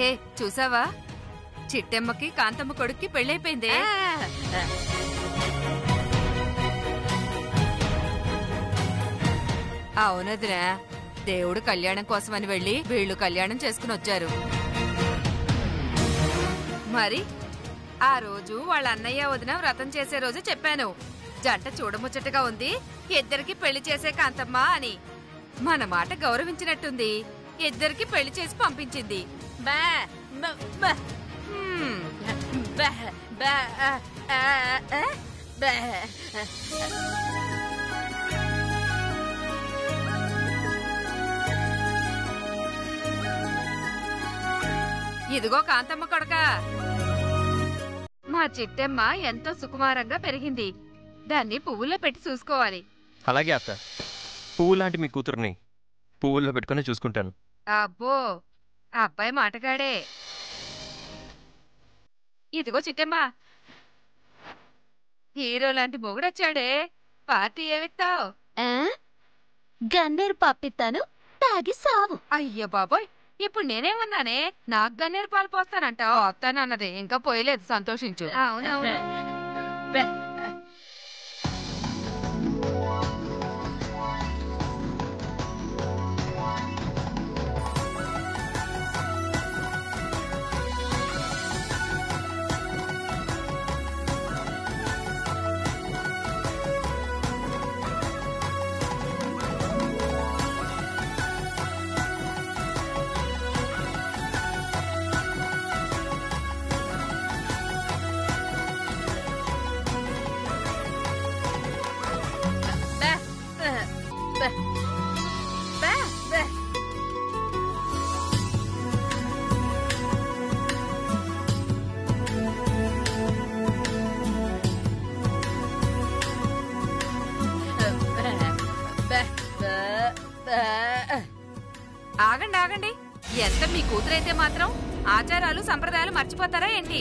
ఏ చూసావా, చిట్టెమ్మకి కాంతమ్మ కొడుక్కి పెళ్ళైపోయిందే. అవునదిరా, దేవుడు కళ్యాణం కోసమని వెళ్లి వీళ్లు కళ్యాణం చేసుకుని వచ్చారు. మరి ఆ రోజు వాళ్ళ అన్నయ్య వదిన వ్రతం చేసే రోజు చెప్పాను, జంట చూడముచ్చటగా ఉంది, ఇద్దరికి పెళ్లి చేసే కాంతమ్మ అని. మన మాట గౌరవించినట్టుంది, ఇద్దరికి పెళ్లి చేసి పంపించింది. ఇదిగో కాంతమ్మ కొడక, మా చిట్టెమ్మ ఎంతో సుకుమారంగా పెరిగింది, దాన్ని పువ్వుల్లో పెట్టి చూసుకోవాలి. అలాగే అత్త, పువ్వు లాంటి మీ కూతురుని పువ్వుల్లో పెట్టుకుని చూసుకుంటాను. అబ్బో, అబ్బాయి మాటగాడే. ఇదిగో చిట్టెమ్మ, హీరో లాంటి మొగుడొచ్చాడే, పార్టీ ఏమిస్తావు? గన్నేరు పప్పిస్తాను, తాగి సావు. అయ్య బాబోయ్, ఇప్పుడు నేనేమన్నానే, నాకు గన్నేరు పాలు పోస్తానంటావు? వస్తానన్నది ఇంకా పోయలేదు, సంతోషించు. అవునవును. ఆగండి ఆగండి, ఎంత మీ కూతురైతే మాత్రం ఆచారాలు సంప్రదాయాలు మర్చిపోతారా ఏంటి?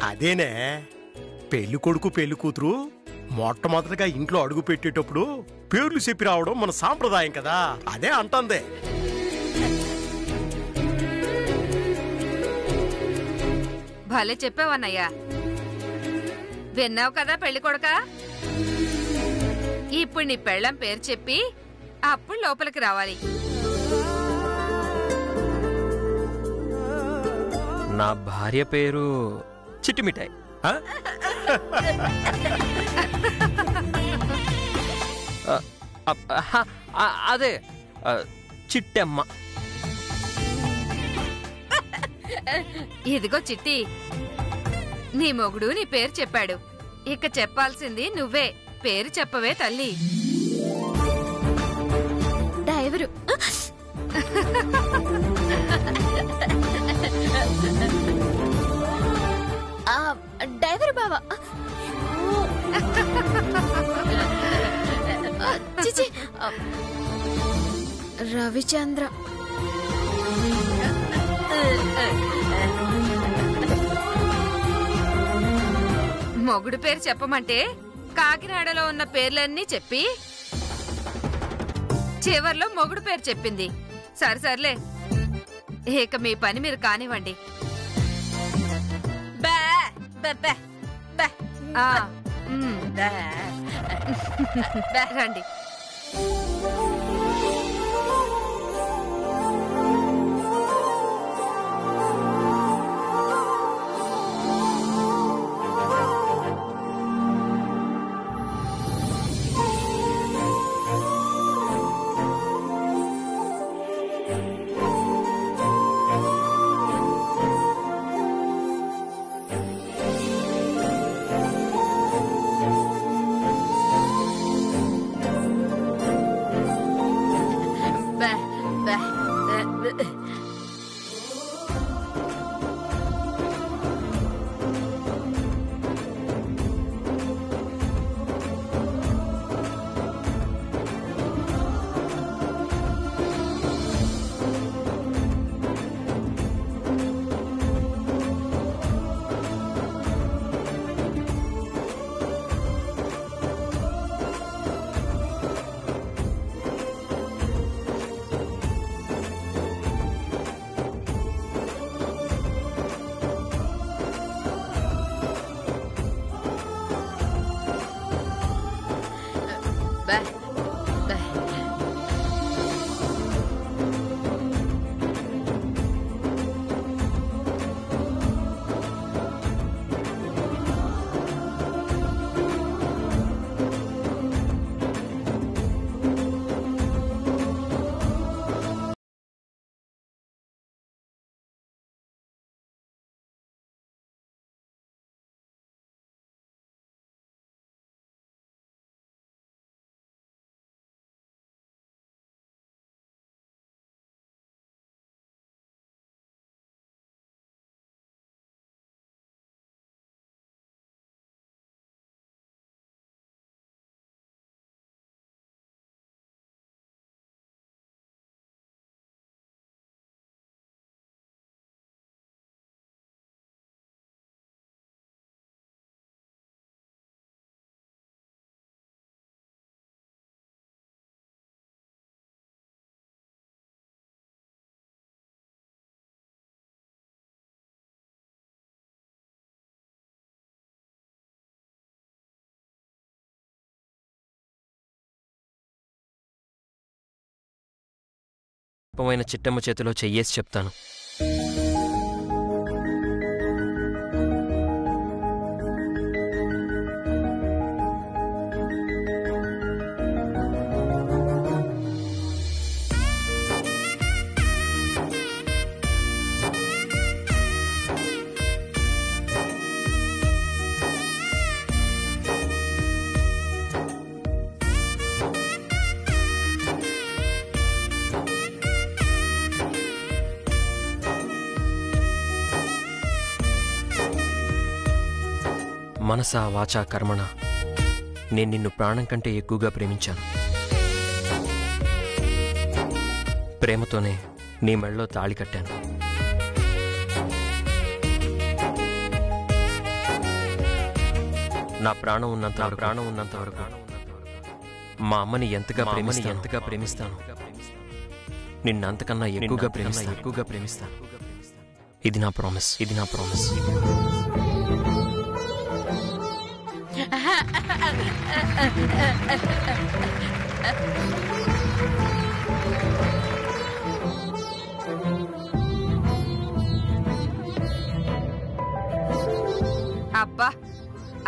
అదేనే, పెళ్లి కొడుకు పెళ్లి కూతురు మొట్టమొదటిగా ఇంట్లో అడుగు పెట్టేటప్పుడు పేర్లు చెప్పి రావడం మన సాంప్రదాయం కదా, అదే అంటుందే. భలే చెప్పావన్నయ్యా, విన్నావు కదా పెళ్లి కొడుక. ఇప్పుడు నీ పెళ్ళం పేరు చెప్పి అప్పుడు లోపలికి రావాలి. నా భార్య పేరు చిట్టిమిఠాయి. అదే చిట్టెమ్మ. ఇదిగో చిట్టి, నీ మొగుడు నీ పేరు చెప్పాడు, ఇక చెప్పాల్సింది నువ్వే. పేరు చెప్పవే తల్లి. డ్రైవరు డ్రైవరు బావా. చిచి, రవిచంద్ర. మొగుడు పేరు చెప్పమంటే కాకినాడలో ఉన్న పేర్లన్నీ చెప్పి చివర్లో మొగుడు పేరు చెప్పింది. సర్లే, ఇక మీ పని మీరు కానివ్వండి. రండి. అల్పమైన చిట్టమ్మ చేతిలో చెయ్యేసి చెప్తాను. మనసా వాచా కర్మణ నేను నిన్ను ప్రాణం కంటే ఎక్కువగా ప్రేమించాను. ప్రేమతోనే నీ మెడలో తాళి కట్టాను. నా ప్రాణం ఉన్నంత వరకు మా అమ్మని ఎంతగా ప్రేమిస్తాను. నిన్ను అంతకన్నా ఎక్కువగా ప్రేమిస్తాను. ఇది నా ప్రామిస్. అబ్బా,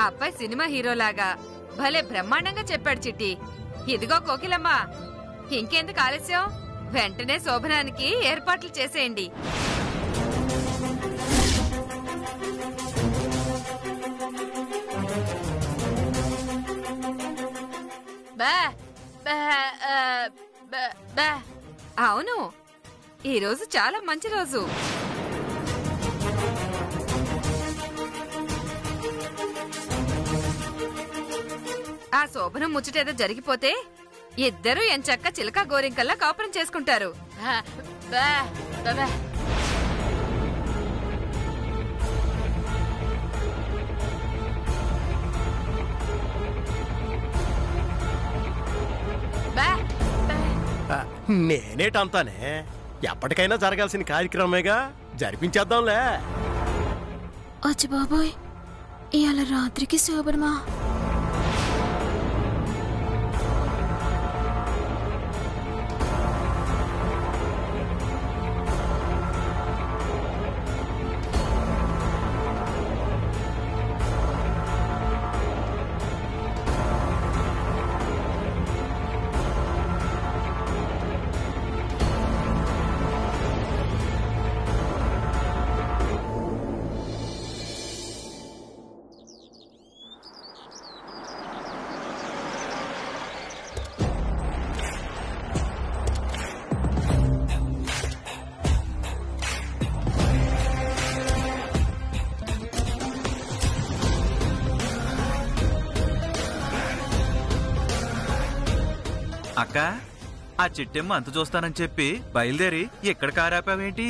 అబ్బాయి సినిమా హీరోలాగా భలే బ్రహ్మాండంగా చెప్పాడు చిట్టి. ఇదిగో కోకిలమ్మ, ఇంకెందుకు ఆలస్యం, వెంటనే శోభనానికి ఏర్పాట్లు చేసేయండి. అవును, ఈరోజు చాలా మంచి రోజు. ఆ శోభనం ముచ్చటేదో జరిగిపోతే ఇద్దరు ఎంచక్క చిలక గోరింకల్లా కాపురం చేసుకుంటారు. నేనేటంతానే, ఎప్పటికైనా జరగాల్సిన కార్యక్రమేగా, జరిపించేద్దాంలే. అచ్చి బాబోయ్, ఇవాళ రాత్రికి శోభనమా? అక్క, ఆ చిట్టెమ్మ అంత చూస్తానని చెప్పి బయలుదేరి ఇక్కడ కారాపావేంటి?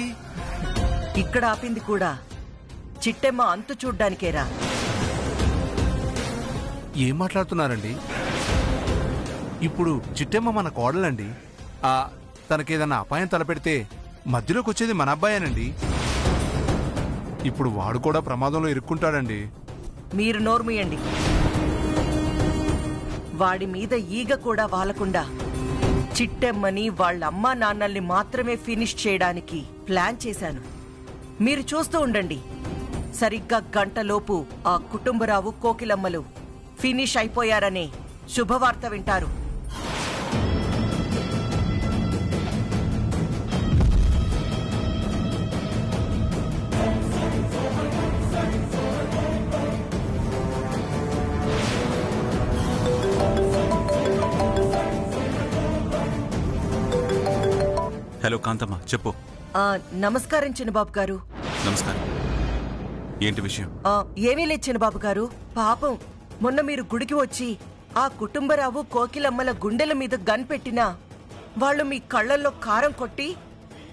ఇక్కడ ఆపింది కూడా చిట్టెమ్మ అంతు చూడ్డానికేరా. ఏం మాట్లాడుతున్నారండి? ఇప్పుడు చిట్టెమ్మ మన కోడలండి. తనకేదన్నా అపాయం తలపెడితే మధ్యలోకి వచ్చేది మన అబ్బాయేనండి. ఇప్పుడు వాడు కూడా ప్రమాదంలో ఇరుక్కుంటాడండి. మీరు నోర్ముయండి. వాడి మీద ఈగ కూడా వాలకుండా చిట్టెమ్మని వాళ్ళమ్మా నాన్నల్ని మాత్రమే ఫినిష్ చేయడానికి ప్లాన్ చేశాను. మీరు చూస్తూ ఉండండి. సరిగ్గా గంటలోపు ఆ కుటుంబరావు కోకిలమ్మలు ఫినిష్ అయిపోయారనే శుభవార్త వింటారు. హలో కాంతమ్మ, చెప్పు. నమస్కారం చిన్నబాబు గారు. నమస్కారం. ఏంటి విషయం? ఏమీ లేదు చిన్నబాబు గారు. పాపం మొన్న మీరు గుడికి వచ్చి ఆ కుటుంబరావు కోకిలమ్మల గుండెల మీద గన్ పెట్టినా వాళ్ళు మీ కళ్ళల్లో కారం కొట్టి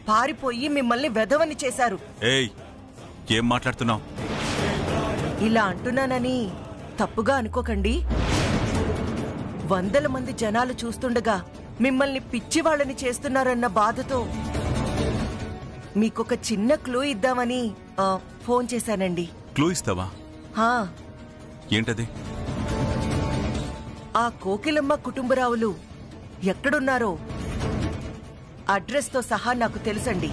పారిపోయి మిమ్మల్ని వెధవని చేశారు. ఏయ్, ఏం మాట్లాడుతున్నావు? ఇలా అంటున్నానని తప్పుగా అనుకోకండి. వందల మంది జనాలు చూస్తుండగా మిమ్మల్ని పిచ్చివాళ్ళని చేస్తున్నారన్న బాధతో మీకొక చిన్న క్లూ ఇద్దామని ఫోన్ చేశానండి. క్లూ ఇస్తావా? ఏంటది? ఆ కోకిలమ్మ కుటుంబరావులు ఎక్కడున్నారో అడ్రస్తో సహా నాకు తెలుసండి.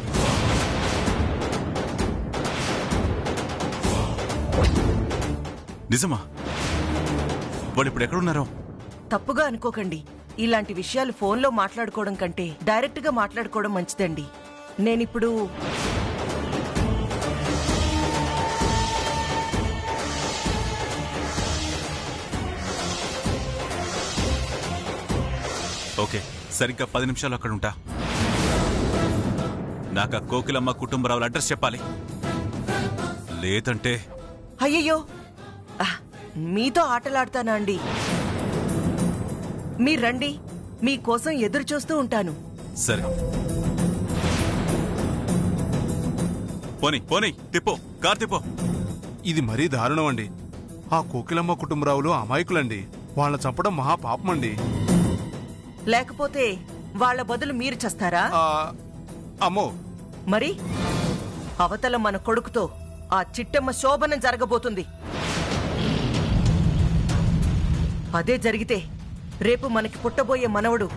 నిజమా? వాళ్ళు ఇప్పుడు ఎక్కడున్నారో? తప్పుగా అనుకోకండి. ఇలాంటి విషయాలు ఫోన్లో మాట్లాడుకోవడం కంటే డైరెక్ట్గా మాట్లాడుకోవడం మంచిదండి. నేనిప్పుడు ఓకే, సరిగ్గా 10 నిమిషాలు అక్కడ ఉంటా. నాకు ఆ కోకిలమ్మ కుటుంబరావుల అడ్రస్ చెప్పాలి, లేదంటే... అయ్యయ్యో, మీతో ఆటలాడతానా అండి? మీరు రండి, మీకోసం ఎదురు చూస్తూ ఉంటాను. సరే, పోనీ పోనీ, తిప్పో, కార్ తిప్పో. ఇది మరీ దారుణం అండి. ఆ కోకిలమ్మ కుటుంబరావులు అమాయకులండి. వాళ్ళ చంపడం మహాపాపమండి. లేకపోతే వాళ్ళ బదులు మీరు చస్తారా? అమ్మో, మరి అవతల మన కొడుకుతో ఆ చిట్టమ్మ శోభనం జరగబోతుంది. అదే జరిగితే రేపు మనకి పుట్టబోయే మనవడు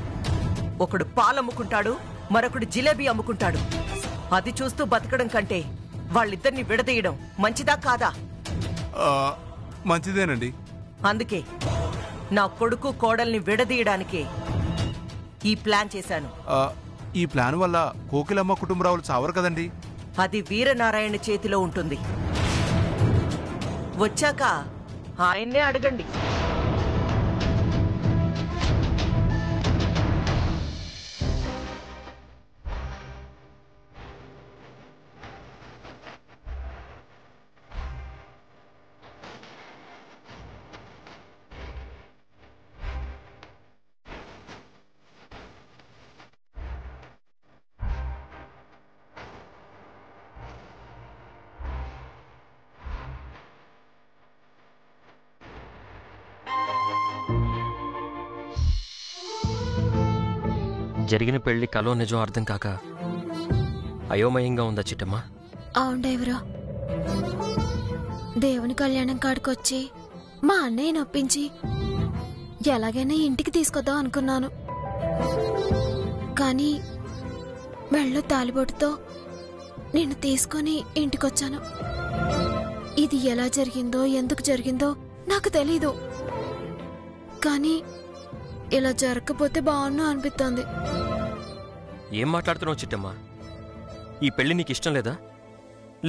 ఒకడు పాలమ్ముకుంటాడు, మరొకడు జిలేబీ అమ్ముకుంటాడు. అది చూస్తూ బతకడం కంటే వాళ్ళిద్దరిని విడదీయడం మంచిదా కాదా? మంచిదేనండి. అందుకే నా కొడుకు కోడల్ని విడదీయడానికే ఈ ప్లాన్ చేశాను. ఈ ప్లాన్ వల్ల కోకిలమ్మ కుటుంబరావులు చావరు కదండి? అది వీరనారాయణ చేతిలో ఉంటుంది. వచ్చాక ఆయన్నే అడగండి. జరిగిన పెళ్లి కలో నిజం అర్థం కాక అయోమయంగా ఉందా చిట్టమ్మ? అవును డ్రైవరు, దేవుని కళ్యాణం కాడికొచ్చి మా అన్నయ్య నొప్పించి ఎలాగైనా ఇంటికి తీసుకొద్దాం అనుకున్నాను. కానీ మెళ్ళో తాలిబొట్టుతో నిన్ను తీసుకొని ఇంటికొచ్చాను. ఇది ఎలా జరిగిందో ఎందుకు జరిగిందో నాకు తెలీదు. కానీ ఇలా జరగకపోతే బాగున్నా అనిపిస్తోంది. ఏం మాట్లాడుతున్నావు చిట్టమ్మ? ఈ పెళ్లి నీకు ఇష్టం లేదా?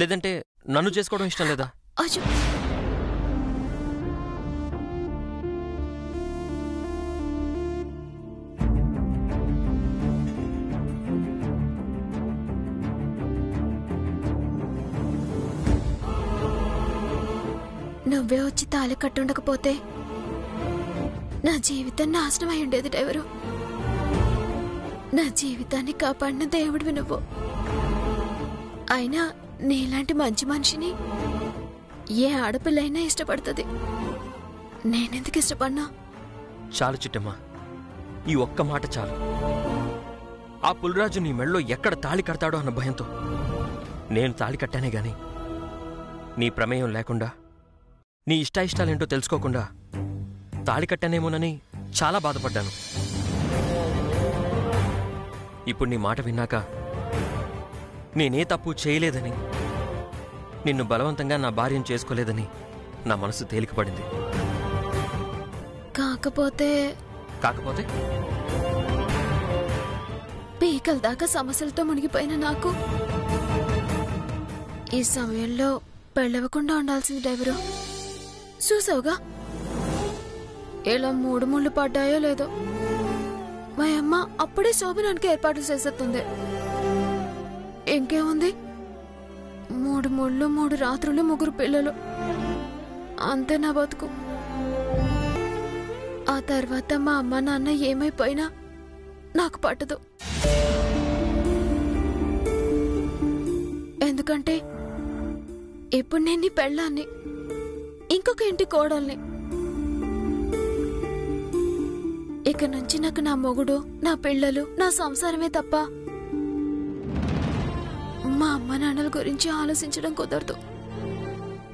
లేదంటే నన్ను చేసుకోవడం ఇష్టం లేదా? అయ్యో, నువ్వే వచ్చి తాళి కట్టుండకపోతే నా జీవితం నాశనం అయి ఉండేది డ్రైవరు. నా జీవితాన్ని కాపాడిన దేవుడివి నువ్వు. అయినా నీలాంటి మంచి మనిషిని ఏ ఆడపిల్లైనా ఇష్టపడుతుంది. నేనెందుకు ఇష్టపడినా? చాలు చిట్టమ్మ, ఈ ఒక్క మాట చాలు. ఆ పులిరాజు నీ మెళ్ళో ఎక్కడ తాళి కడతాడో అన్న భయంతో నేను తాళి కట్టానే గాని నీ ప్రమేయం లేకుండా, నీ ఇష్టాయిష్టాలేంటో తెలుసుకోకుండా తాళి కట్టానేమోనని చాలా బాధపడ్డాను. ఇప్పుడు నీ మాట విన్నాక నేనే తప్పు చేయలేదని, నిన్ను బలవంతంగా నా భార్యను చేసుకోలేదని నా మనసు తేలికపడింది. కాకపోతే పీకల దాకా సమస్యలతో మునిగిపోయిన నాకు ఈ సమయంలో పెళ్ళవకుండా ఉండాల్సింది డ్రైవరు. చూసావుగా ఇలా 3 ముళ్ళు పడ్డాయో లేదో. మా అమ్మ అప్పుడే శోభనానికి ఏర్పాట్లు చేసేస్తుంది. ఇంకేముంది, 3 ముళ్ళు 3 రాత్రులు 3 పిల్లలు, అంతే నా బతుకు. ఆ తర్వాత మా అమ్మ నాన్న ఏమైపోయినా నాకు పట్టదు. ఎందుకంటే ఇప్పుడు నేను నీ పెళ్ళాన్ని, ఇంకొక ఇంటి కోడల్ని. ఇక నుంచి నాకు నా మొగుడు, నా పిల్లలు, నా సంసారమే తప్ప మా అమ్మ నాన్నల గురించి ఆలోచించడం కుదరదు.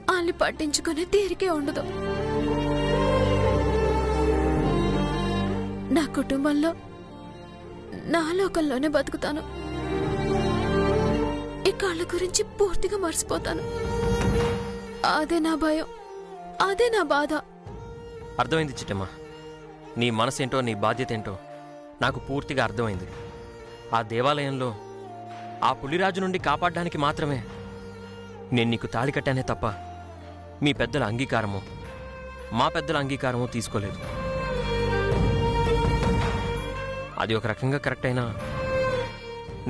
వాళ్ళని పట్టించుకునే తీరికే ఉండదు. నా కుటుంబంలో నా లోకంలోనే బతుకుతాను. ఈ కాళ్ళ గురించి పూర్తిగా మర్చిపోతాను. అదే నా భయం, అదే నా బాధ. అర్థమైంది చిట్టమ్మా. నీ మనసేంటో నీ బాధ్యత ఏంటో నాకు పూర్తిగా అర్థమైంది. ఆ దేవాలయంలో ఆ పులిరాజు నుండి కాపాడడానికి మాత్రమే నేను నీకు తాళి కట్టానే తప్ప మీ పెద్దల అంగీకారమో మా పెద్దల అంగీకారమో తీసుకోలేదు. అది ఒక రకంగా కరెక్ట్ అయినా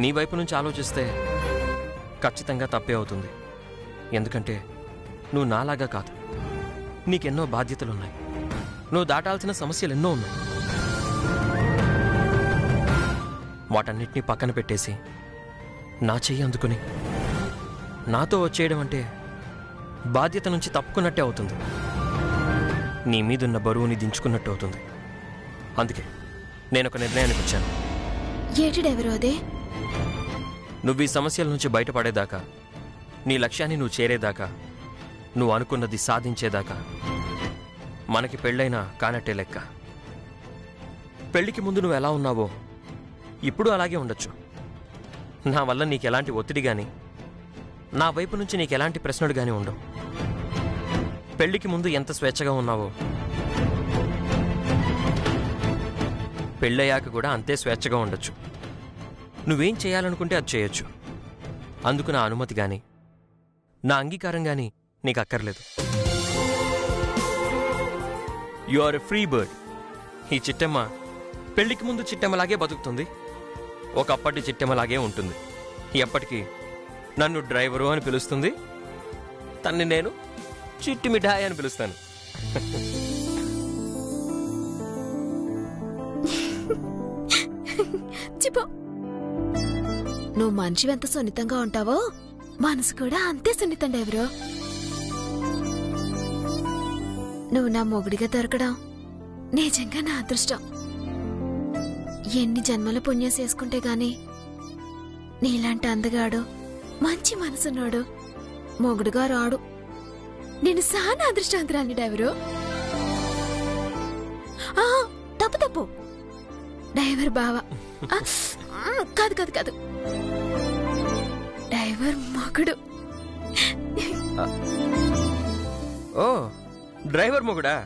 నీ వైపు నుంచి ఆలోచిస్తే ఖచ్చితంగా తప్పే అవుతుంది. ఎందుకంటే నువ్వు నాలాగా కాదు, నీకెన్నో బాధ్యతలున్నాయి, నువ్వు దాటాల్సిన సమస్యలు ఎన్నో ఉన్నాయి. వాటన్నిటినీ పక్కన పెట్టేసి నా చెయ్యి అందుకుని నాతో వచ్చేయడం అంటే బాధ్యత నుంచి తప్పుకున్నట్టే అవుతుంది. నీ మీదున్న బరువుని దించుకున్నట్టు అవుతుంది. అందుకే నేనొక నిర్ణయానికి వచ్చాను. ఏటి డ్రైవరు అదే? నువ్వు ఈ సమస్యల నుంచి బయటపడేదాకా, నీ లక్ష్యాన్ని నువ్వు చేరేదాకా, నువ్వు అనుకున్నది సాధించేదాకా మనకి పెళ్ళైనా కానట్టే లెక్క. పెళ్లికి ముందు నువ్వు ఎలా ఉన్నావో ఇప్పుడు అలాగే ఉండొచ్చు. నా వల్ల నీకెలాంటి ఒత్తిడి గాని, నా వైపు నుంచి నీకెలాంటి ప్రశ్నలు గాని ఉండవు. పెళ్లికి ముందు ఎంత స్వేచ్ఛగా ఉన్నావో పెళ్ళయ్యాక కూడా అంతే స్వేచ్ఛగా ఉండొచ్చు. నువ్వేం చేయాలనుకుంటే అది చేయొచ్చు. అందుకు నా అనుమతి గాని, నా అంగీకారం గాని నీకు అక్కర్లేదు. You are a free bird. ఈ చిట్టమ్మ పెళ్లికి ముందు చిట్టమ్మలాగే బతుకుతుంది, ఒకప్పటి చిట్టమ్మలాగే ఉంటుంది. ఎప్పటికీ నన్ను డ్రైవరు అని పిలుస్తుంది, తన్ని నేను చిట్టి మిఠాయి అని పిలుస్తాను. చిపో, నువ్వు మనిషి ఎంత సున్నితంగా ఉంటావో మనసు కూడా అంతే సున్నితం డ్రైవరు. నువ్వు నా మొగుడిగా దొరకడం నిజంగా నా అదృష్టం. ఎన్ని జన్మల పుణ్యం చేసుకుంటే గాని నీలాంటి అందగాడు, మంచి మనసున్నాడు మొగుడుగా రాడు. నేను సానా అదృష్టవంతురాలిని డ్రైవరు. తప్పు తప్పు, డ్రైవర్ బావ కాదు కాదు కాదు, డ్రైవర్ మొగుడు. ఓ, డ్రైవర్ మొగుడా?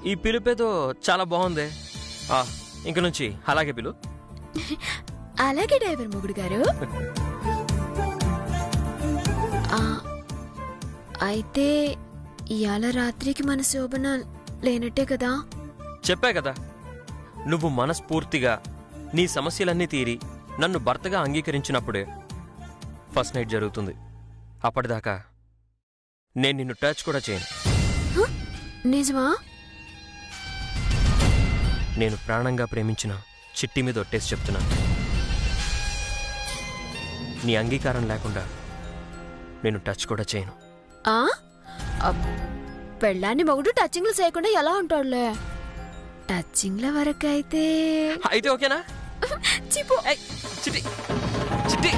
ఈ పిలుపేదో చాలా బాగుంది. ఇంక నుంచి అలాగే పిలు. అలాగే డ్రైవర్ మొగుడు గారు. అయితే ఇవాళ రాత్రికి మన శోభన లేనట్టే కదా? చెప్పా కదా, నువ్వు మనస్ఫూర్తిగా నీ సమస్యలన్నీ తీరి నన్ను భర్తగా అంగీకరించినప్పుడే ఫస్ట్ నైట్ జరుగుతుంది. అప్పటిదాకా నేను నిన్ను టచ్ కూడా చేయను. నిజమా? నేను ప్రాణంగా ప్రేమించిన చిట్టి మీద ఒట్టేసి చెప్తున్నాను, నీ అంగీకారం లేకుండా నేను టచ్ కూడా చేయను. పెళ్ళాన్ని మొగుడు టచింగ్లు చేయకుండా ఎలా ఉంటాడులే? టచింగ్ల వరకు అయితే ఓకేనా? చిపో. చిట్టి చిట్టి